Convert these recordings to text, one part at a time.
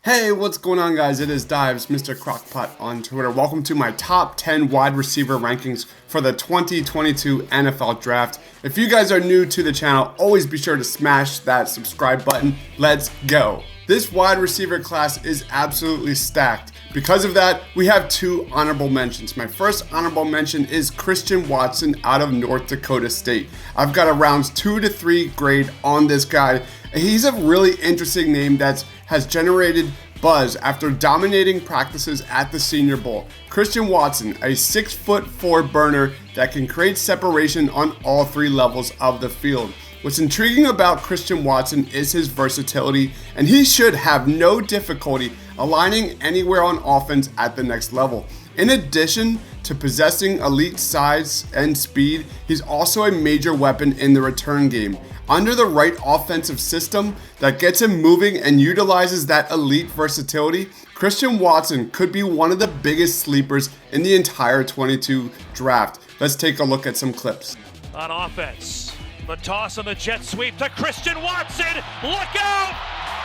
Hey, what's going on, guys? It is Dives, Mr. Crockpot on Twitter. Welcome to my top 10 wide receiver rankings for the 2022 NFL Draft. If you guys are new to the channel, always be sure to smash that subscribe button. Let's go. This wide receiver class is absolutely stacked. Because of that, we have two honorable mentions. My first honorable mention is Christian Watson out of North Dakota State. I've got a rounds 2 to 3 grade on this guy. He's a really interesting name that has generated buzz after dominating practices at the Senior Bowl. Christian Watson, a 6'4" burner that can create separation on all three levels of the field. What's intriguing about Christian Watson is his versatility, and he should have no difficulty aligning anywhere on offense at the next level. In addition to possessing elite size and speed, he's also a major weapon in the return game. Under the right offensive system that gets him moving and utilizes that elite versatility, Christian Watson could be one of the biggest sleepers in the entire 22 draft. Let's take a look at some clips. On offense, the toss on the jet sweep to Christian Watson. Look out!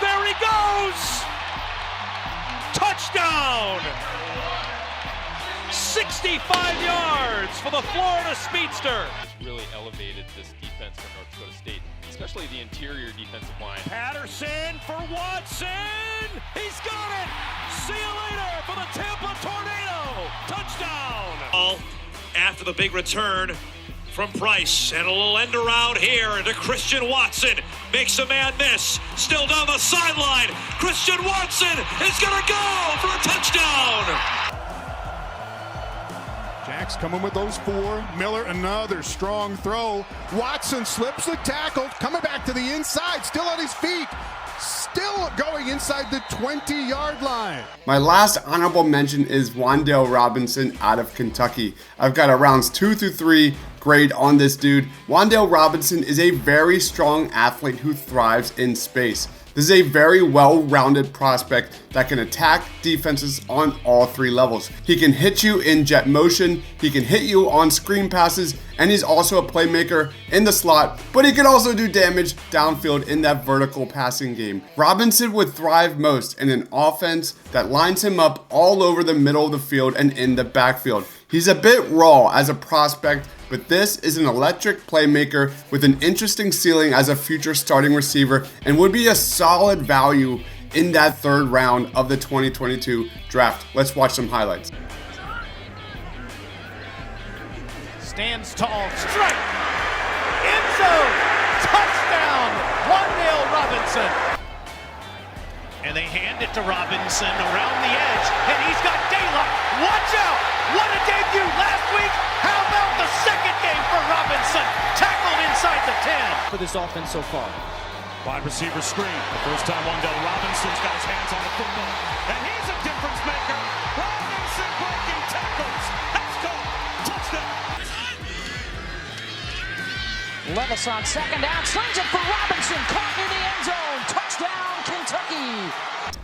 There he goes! Touchdown! 65 yards for the Florida Speedster. Really elevated this defense from North Dakota State, especially the interior defensive line. Patterson for Watson! He's got it! See you later for the Tampa Tornado! Touchdown! After the big return from Price, and a little end around here into Christian Watson. Makes a man miss. Still down the sideline. Christian Watson is going to go for a touchdown! Jack's coming with those four. Miller, another strong throw. Watson slips the tackle, coming back to the inside, still on his feet. Still going inside the 20-yard line. My last honorable mention is Wan'Dale Robinson out of Kentucky. I've got a rounds 2 through 3 grade on this dude. Wan'Dale Robinson is a very strong athlete who thrives in space. This is a very well-rounded prospect that can attack defenses on all three levels. He can hit you in jet motion, he can hit you on screen passes, and he's also a playmaker in the slot, but he can also do damage downfield in that vertical passing game. Robinson would thrive most in an offense that lines him up all over the middle of the field and in the backfield. He's a bit raw as a prospect, but this is an electric playmaker with an interesting ceiling as a future starting receiver and would be a solid value in that third round of the 2022 draft. Let's watch some highlights. Stands tall, strike, end zone, touchdown, Wan'Dale Robinson. And they hand it to Robinson around the edge, and he's got daylight. Watch out! What a debut last week! How about the second game for Robinson? Tackled inside the 10. For this offense so far. Wide receiver screen. The first time Wan'Dale Robinson's got his hands on the football. And he's a difference maker. Robinson breaking tackles. Let's go. Touchdown. Levis on second down. Slings it for Robinson. Caught in the end zone. Touchdown, Kentucky.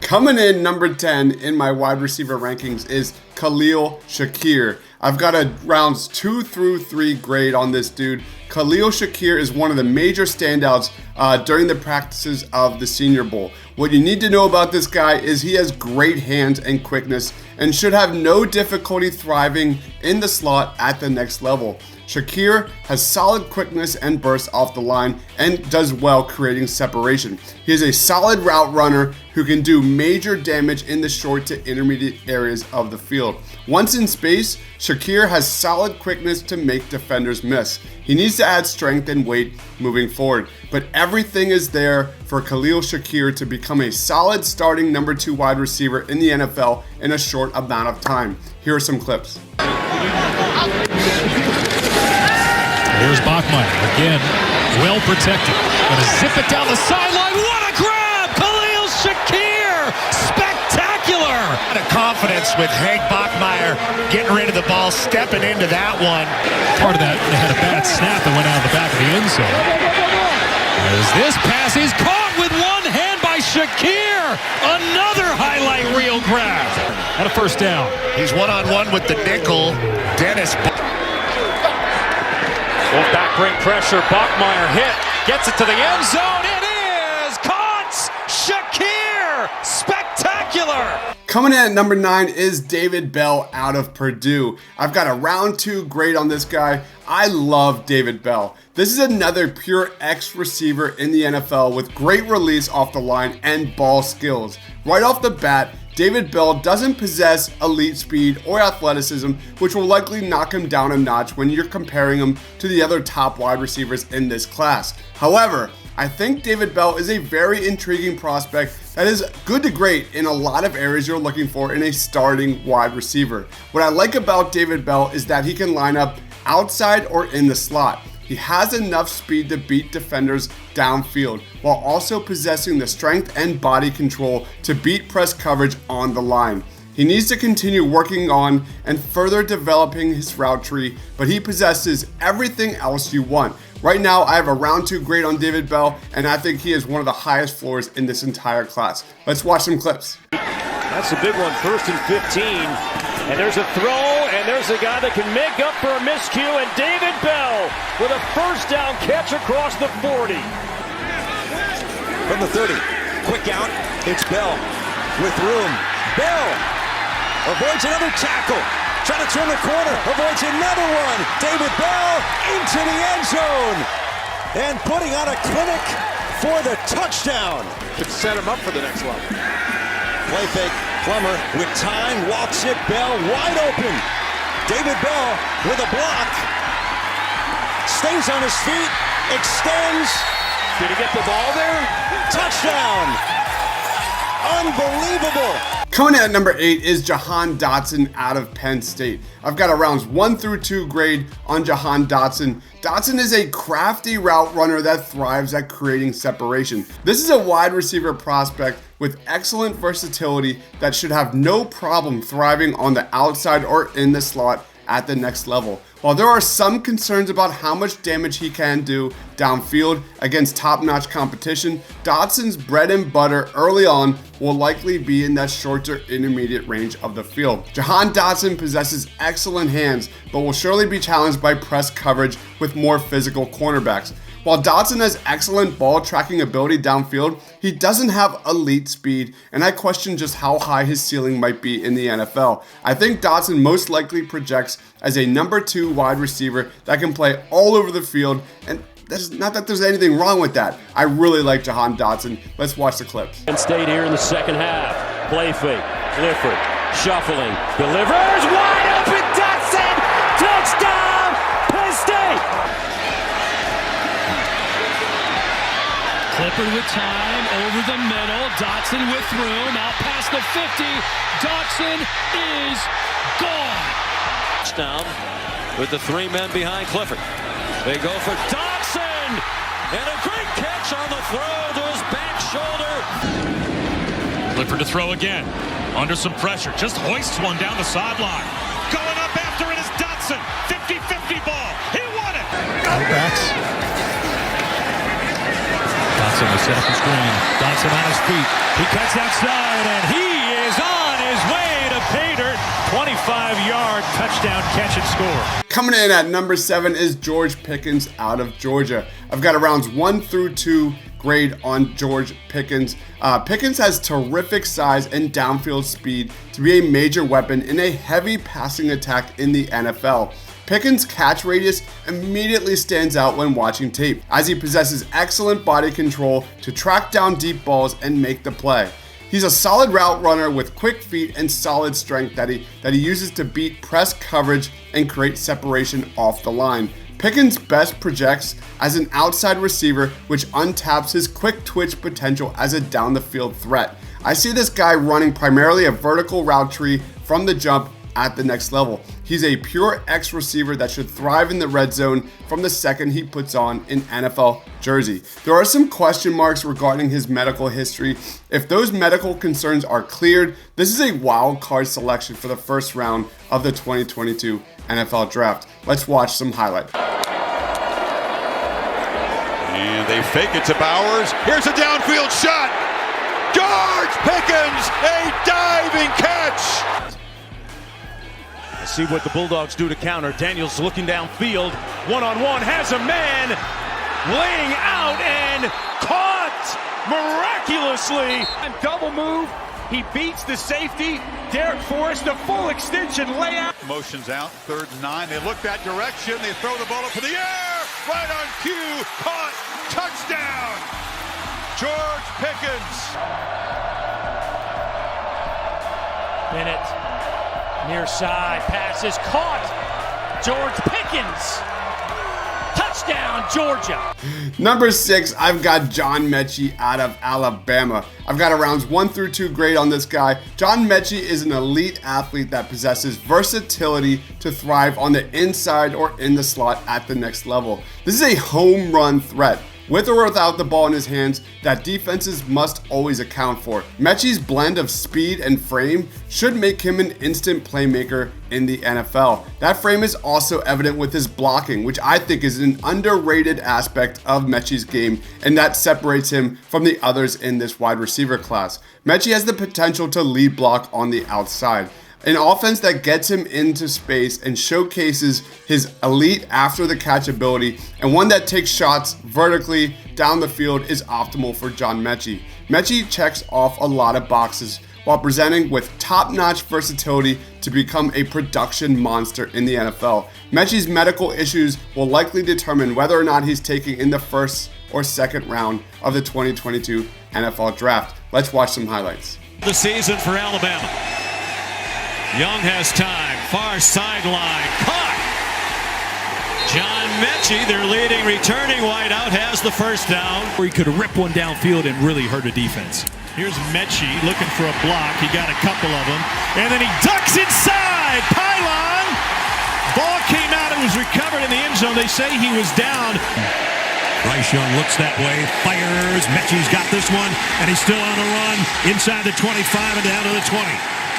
Coming in number 10 in my wide receiver rankings is Khalil Shakir. I've got a rounds 2 through 3 grade on this dude. Khalil Shakir is one of the major standouts during the practices of the Senior Bowl. What you need to know about this guy is he has great hands and quickness and should have no difficulty thriving in the slot at the next level. Shakir has solid quickness and burst off the line and does well creating separation. He is a solid route runner who can do major damage in the short to intermediate areas of the field. Once in space, Shakir has solid quickness to make defenders miss. He needs to add strength and weight moving forward, but everything is there for Khalil Shakir to become a solid starting number 2 wide receiver in the NFL in a short amount of time. Here are some clips. Here's Bachmeier again, well protected. Gonna zip it down the sideline. What a grab! Khalil Shakir, spectacular! A lot of confidence with Hank Bachmeier getting rid of the ball, stepping into that one. Part of that, they had a bad snap that went out of the back of the end zone. As this pass is caught with one hand by Shakir. Another highlight reel grab. And a first down. He's one-on-one with the nickel, Dennis. Fullback bring pressure. Bachmeier hit. Gets it to the end zone. It is caught. Shakir. Spectacular. Miller. Coming in at number 9 is David Bell out of Purdue. I've got a round 2 grade on this guy. I love David Bell. This is another pure X receiver in the NFL with great release off the line and ball skills. Right off the bat, David Bell doesn't possess elite speed or athleticism, which will likely knock him down a notch when you're comparing him to the other top wide receivers in this class. However, I think David Bell is a very intriguing prospect that is good to great in a lot of areas you're looking for in a starting wide receiver. What I like about David Bell is that he can line up outside or in the slot. He has enough speed to beat defenders downfield while also possessing the strength and body control to beat press coverage on the line. He needs to continue working on and further developing his route tree, but he possesses everything else you want. Right now, I have a round 2 grade on David Bell, and I think he is one of the highest floors in this entire class. Let's watch some clips. That's a big one, 1st and 15. And there's a throw, and there's a guy that can make up for a miscue, and David Bell with a first down catch across the 40. From the 30, quick out, it's Bell with room. Bell avoids another tackle, trying to turn the corner, avoids another one. David Bell into the end zone, and putting on a clinic for the touchdown. Could set him up for the next level. Play fake, Plummer with time, walks it, Bell wide open. David Bell with a block. Stays on his feet, extends. Did he get the ball there? Touchdown! Unbelievable! Coming in at number 8 is Jahan Dotson out of Penn State. I've got a rounds 1 through 2 grade on Jahan Dotson. Dotson is a crafty route runner that thrives at creating separation. This is a wide receiver prospect with excellent versatility that should have no problem thriving on the outside or in the slot at the next level. While there are some concerns about how much damage he can do downfield against top-notch competition, Dotson's bread and butter early on will likely be in that shorter intermediate range of the field. Jahan Dotson possesses excellent hands, but will surely be challenged by press coverage with more physical cornerbacks. While Dotson has excellent ball tracking ability downfield, he doesn't have elite speed, and I question just how high his ceiling might be in the NFL. I think Dotson most likely projects as a number 2 wide receiver that can play all over the field, and that's not that there's anything wrong with that. I really like Jahan Dotson. Let's watch the clips. And stayed here in the second half. Play fake, Clifford shuffling, delivers, wide open, Dotson, touchdown, Penn State. Clifford with time, over the middle, Dotson with room, out past the 50, Dotson is gone. Touchdown with the 3 men behind Clifford. They go for Dotson, and a great catch on the throw to his back shoulder. Clifford to throw again, under some pressure, just hoists one down the sideline. Going up after it is Dotson, 50-50 ball, he won it! Backs. Dotson will set up the screen. Dotson on his feet. He cuts outside, and he is on his way to pay dirt. 25-yard touchdown catch and score. Coming in at number 7 is George Pickens out of Georgia. I've got a rounds 1 through 2 grade on George Pickens. Pickens has terrific size and downfield speed to be a major weapon in a heavy passing attack in the NFL. Pickens' catch radius immediately stands out when watching tape, as he possesses excellent body control to track down deep balls and make the play. He's a solid route runner with quick feet and solid strength that he uses to beat press coverage and create separation off the line. Pickens best projects as an outside receiver, which untaps his quick twitch potential as a down the field threat. I see this guy running primarily a vertical route tree from the jump at the next level. He's a pure X receiver that should thrive in the red zone from the second he puts on an NFL jersey. There are some question marks regarding his medical history. If those medical concerns are cleared, this is a wild card selection for the first round of the 2022 NFL Draft. Let's watch some highlights. And they fake it to Bowers. Here's a downfield shot. George Pickens, a diving catch. See what the Bulldogs do to counter. Daniels looking downfield, one-on-one, has a man laying out and caught miraculously. And double move, He beats the safety. Derek Forrest, a full extension layout. Motions out, 3rd and 9. They look that direction. They throw the ball up in the air. Right on cue. Caught. Touchdown. George Pickens. Bennett, near side, pass is caught. George Pickens. Touchdown, Georgia. Number 6, I've got John Mechie out of Alabama. I've got a rounds 1 through 2 grade on this guy. John Mechie is an elite athlete that possesses versatility to thrive on the inside or in the slot at the next level. This is a home run threat. With or without the ball in his hands, that defenses must always account for. Mechie's blend of speed and frame should make him an instant playmaker in the NFL. That frame is also evident with his blocking, which I think is an underrated aspect of Mechie's game, and that separates him from the others in this wide receiver class. Mechie has the potential to lead block on the outside. An offense that gets him into space and showcases his elite after the catch ability, and one that takes shots vertically down the field is optimal for John Mechie. Mechie checks off a lot of boxes while presenting with top-notch versatility to become a production monster in the NFL. Mechie's medical issues will likely determine whether or not he's taken in the 1st or 2nd round of the 2022 NFL Draft. Let's watch some highlights. The season for Alabama. Young has time, far sideline, caught! John Mechie, their leading returning wideout, has the first down. Where he could rip one downfield and really hurt a defense. Here's Mechie looking for a block. He got a couple of them. And then he ducks inside. Pylon. Ball came out and was recovered in the end zone. They say he was down. Bryce Young looks that way, fires. Mechie's got this one, and he's still on a run inside the 25 and down to the 20.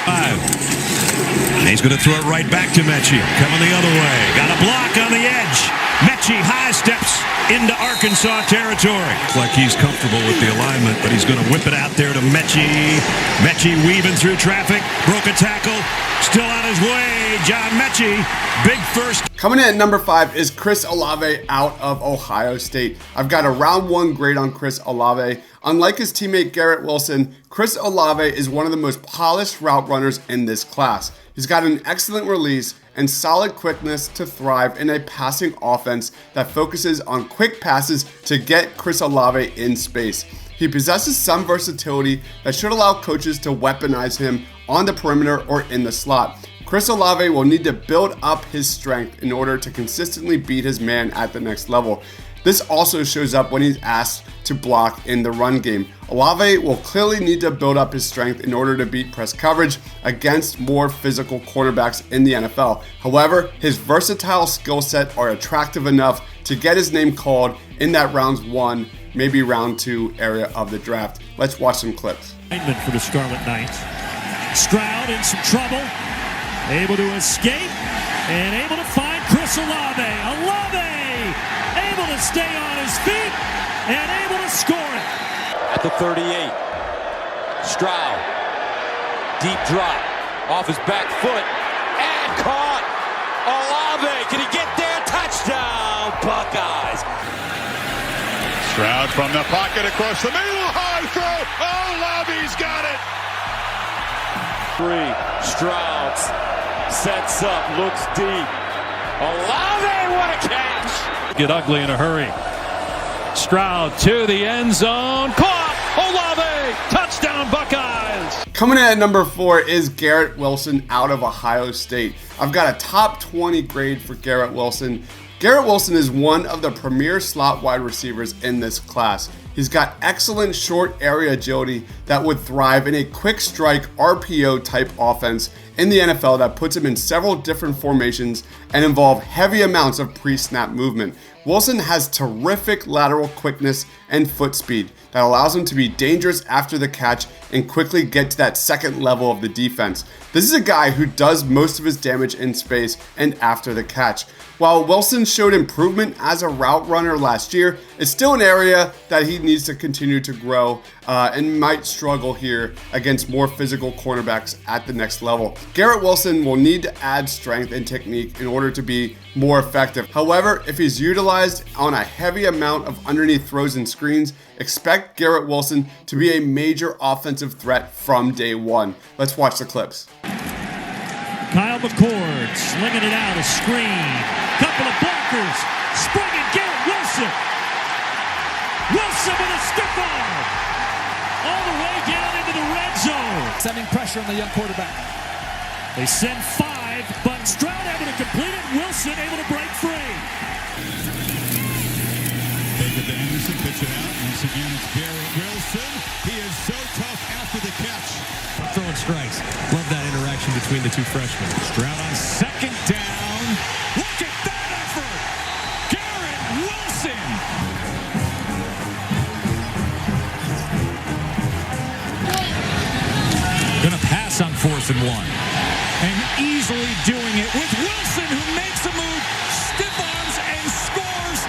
And he's going to throw it right back to Mechie. Coming the other way. Got a block on the edge. Mechie high steps into Arkansas territory. Looks like he's comfortable with the alignment, but he's going to whip it out there to Mechie. Mechie weaving through traffic. Broke a tackle. Still on his way. John Mechie. Big first. Coming in at number 5 is Chris Olave out of Ohio State. I've got a round 1 grade on Chris Olave. Unlike his teammate Garrett Wilson, Chris Olave is one of the most polished route runners in this class. He's got an excellent release and solid quickness to thrive in a passing offense that focuses on quick passes to get Chris Olave in space. He possesses some versatility that should allow coaches to weaponize him on the perimeter or in the slot. Chris Olave will need to build up his strength in order to consistently beat his man at the next level. This also shows up when he's asked to block in the run game. Olave will clearly need to build up his strength in order to beat press coverage against more physical cornerbacks in the NFL. However, his versatile skill set are attractive enough to get his name called in that rounds 1, maybe round 2 area of the draft. Let's watch some clips. For the Scarlet Knights. Stroud in some trouble. Able to escape and able to find Chris Olave. Olave able to stay on his feet and able to score it. At the 38, Stroud, deep drop, off his back foot, and caught. Olave, can he get there? Touchdown, Buckeyes. Stroud from the pocket across the middle, high throw. Olave's got it. 3, Stroud sets up, looks deep. Olave, what a catch! Get ugly in a hurry. Stroud to the end zone. Caught! Olave! Touchdown, Buckeyes! Coming in at number 4 is Garrett Wilson out of Ohio State. I've got a top 20 grade for Garrett Wilson. Garrett Wilson is one of the premier slot wide receivers in this class. He's got excellent short area agility that would thrive in a quick strike RPO type offense in the NFL that puts him in several different formations and involve heavy amounts of pre-snap movement. Wilson has terrific lateral quickness and foot speed that allows him to be dangerous after the catch and quickly get to that second level of the defense. This is a guy who does most of his damage in space and after the catch. While Wilson showed improvement as a route runner last year, it's still an area that he needs to continue to grow and might struggle here against more physical cornerbacks at the next level. Garrett Wilson will need to add strength and technique in order to be more effective. However, if he's utilized on a heavy amount of underneath throws and screens, expect Garrett Wilson to be a major offensive threat from day one. Let's watch the clips. Kyle McCord slinging it out, a screen. Couple of blockers. Springing Garrett Wilson. Wilson with a stiff arm. All the way down into the red zone. Sending pressure on the young quarterback. They send 5, but Stroud able to complete it. Wilson able to break free. Take it to Anderson, pitch it out. Once again, it's Garrett Wilson. He is so tough after the catch. Throwing strikes. Love that interaction between the two freshmen. Stroud on second down. Look at that effort. Garrett Wilson. Gonna pass on 4th and 1. And easily doing it with Wilson, who makes a move, stiff arms, and scores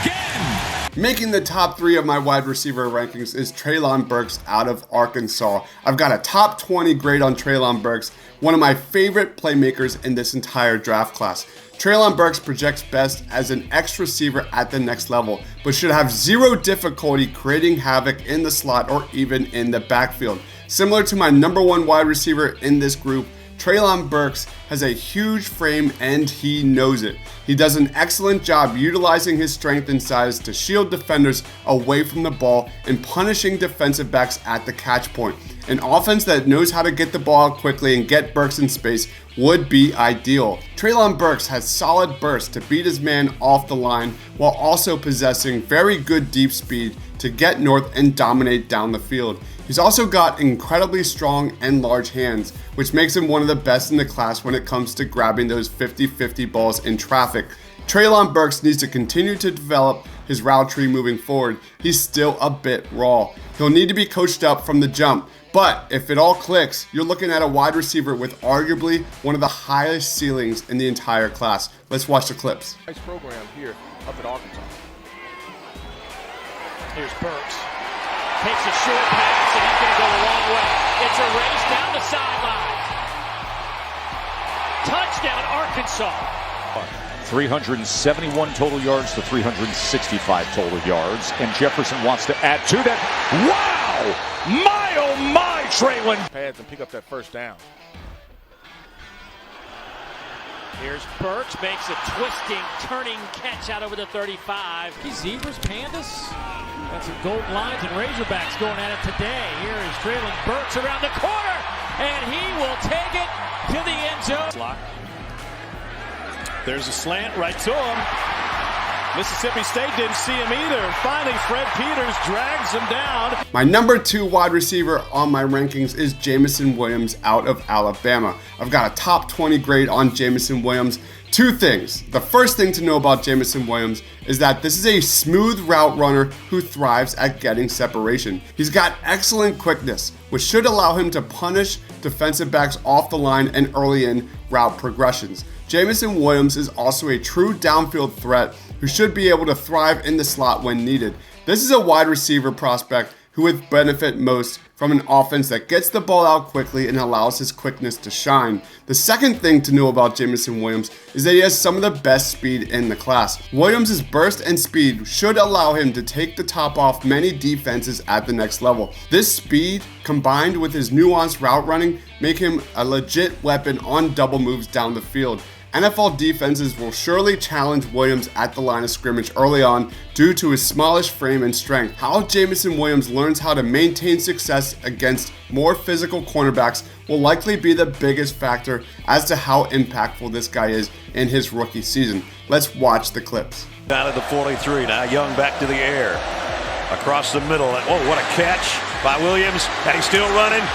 again. Making the top 3 of my wide receiver rankings is Treylon Burks out of Arkansas. I've got a top 20 grade on Treylon Burks, one of my favorite playmakers in this entire draft class. Treylon Burks projects best as an X receiver at the next level, but should have zero difficulty creating havoc in the slot or even in the backfield. Similar to my number 1 wide receiver in this group, Treylon Burks has a huge frame and he knows it. He does an excellent job utilizing his strength and size to shield defenders away from the ball and punishing defensive backs at the catch point. An offense that knows how to get the ball out quickly and get Burks in space would be ideal. Treylon Burks has solid bursts to beat his man off the line while also possessing very good deep speed to get north and dominate down the field. He's also got incredibly strong and large hands, which makes him one of the best in the class when it comes to grabbing those 50-50 balls in traffic. Treylon Burks needs to continue to develop his route tree moving forward. He's still a bit raw. He'll need to be coached up from the jump, but if it all clicks, you're looking at a wide receiver with arguably one of the highest ceilings in the entire class. Let's watch the clips. Nice program here up at Arkansas. Here's Burks. Takes a short pass and he's going to go a long way. It's a race down the sideline. Touchdown, Arkansas. 371 total yards to 365 total yards. And Jefferson wants to add to that. Wow! My, oh my, Treylon. Pads and pick up that first down. Here's Burks, makes a twisting, turning catch out over the 35. Zebras, Pandas. Got some Golden Lions and Razorbacks going at it today. Here is Treylon Burks around the corner, and he will take it to the end zone. There's a slant right to him. Mississippi State didn't see him either. Finally, Fred Peters drags him down. My number 2 wide receiver on my rankings is Jameson Williams out of Alabama. I've got a top 20 grade on Jameson Williams. 2 things. The first thing to know about Jameson Williams is that this is a smooth route runner who thrives at getting separation. He's got excellent quickness, which should allow him to punish defensive backs off the line and early in route progressions. Jameson Williams is also a true downfield threat who should be able to thrive in the slot when needed. This is a wide receiver prospect who would benefit most from an offense that gets the ball out quickly and allows his quickness to shine. The second thing to know about Jameson Williams is that he has some of the best speed in the class. Williams' burst and speed should allow him to take the top off many defenses at the next level. This speed, combined with his nuanced route running, make him a legit weapon on double moves down the field. NFL defenses will surely challenge Williams at the line of scrimmage early on due to his smallish frame and strength. How Jameson Williams learns how to maintain success against more physical cornerbacks will likely be the biggest factor as to how impactful this guy is in his rookie season. Let's watch the clips. Down at the 43, now Young back to the air. Across the middle, oh, what a catch by Williams, and he's still running.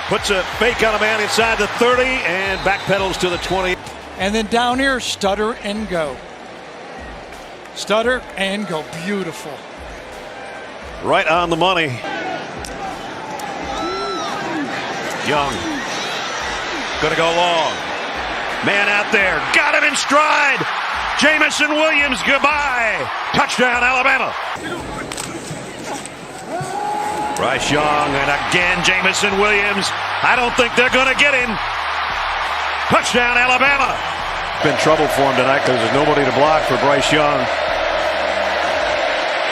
Puts a fake on a man inside the 30 and backpedals to the 20. And then down here, stutter and go. Stutter and go. Beautiful. Right on the money. Young. Gonna go long. Man out there. Got him in stride. Jameson Williams, goodbye. Touchdown, Alabama. Bryce Young, and again Jamison Williams. I don't think they're going to get him. Touchdown, Alabama. Been trouble for him tonight because there's nobody to block for Bryce Young.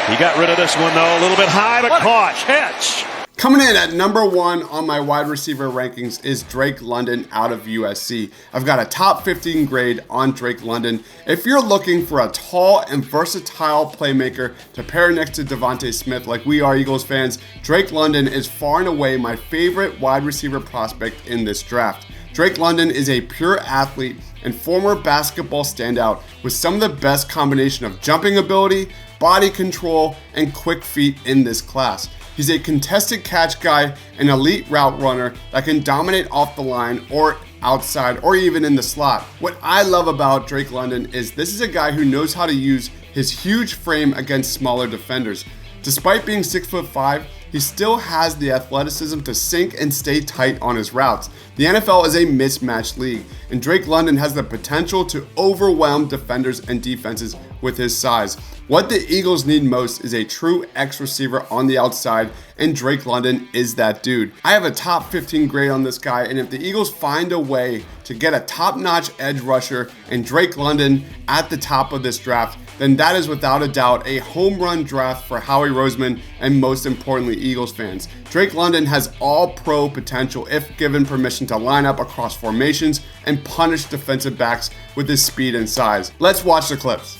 He got rid of this one, though. A little bit high, but caught. Catch. Coming in at number 1 on my wide receiver rankings is Drake London out of USC. I've got a top 15 grade on Drake London. If you're looking for a tall and versatile playmaker to pair next to Devontae Smith like we are Eagles fans, Drake London is far and away my favorite wide receiver prospect in this draft. Drake London is a pure athlete and former basketball standout with some of the best combination of jumping ability, body control, and quick feet in this class. He's a contested catch guy, an elite route runner that can dominate off the line or outside or even in the slot. What I love about Drake London is this is a guy who knows how to use his huge frame against smaller defenders. Despite being 6'5", he still has the athleticism to sink and stay tight on his routes. The NFL is a mismatched league, and Drake London has the potential to overwhelm defenders and defenses with his size. What the Eagles need most is a true X receiver on the outside, and Drake London is that dude. I have a top 15 grade on this guy, and if the Eagles find a way to get a top-notch edge rusher and Drake London at the top of this draft, then that is without a doubt a home run draft for Howie Roseman and most importantly Eagles fans. Drake London has all pro potential if given permission to line up across formations and punish defensive backs with his speed and size. Let's watch the clips.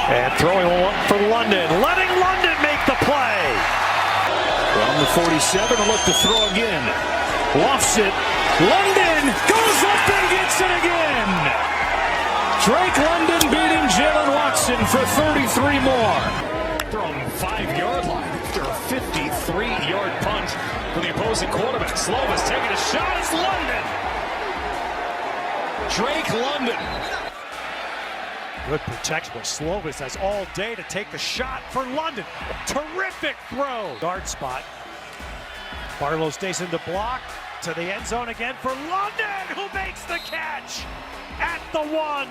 And throwing one for London, letting London make the play. From the 47, a look to throw again. Lofts it. London goes up and gets it again. Drake London beating Jalen Watson for 33 more. From 5-yard line after a 53-yard punt for the opposing quarterback. Slovis taking a shot. It's London. Drake London. Good protection, but Slovis has all day to take the shot for London. Terrific throw. Guard spot. Barlow stays in the block. To the end zone again for London, who makes the catch at the 1.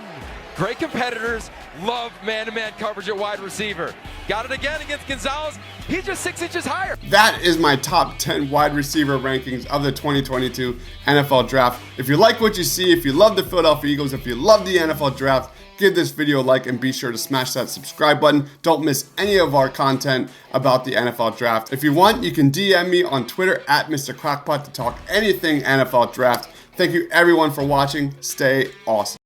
Great competitors love man-to-man coverage at wide receiver. Got it again against Gonzalez. He's just 6 inches higher. That is my top 10 wide receiver rankings of the 2022 NFL Draft. If you like what you see, if you love the Philadelphia Eagles, if you love the NFL Draft, give this video a like and be sure to smash that subscribe button. Don't miss any of our content about the NFL Draft. If you want, you can DM me on Twitter at Mr. Crockpot to talk anything NFL Draft. Thank you everyone for watching. Stay awesome.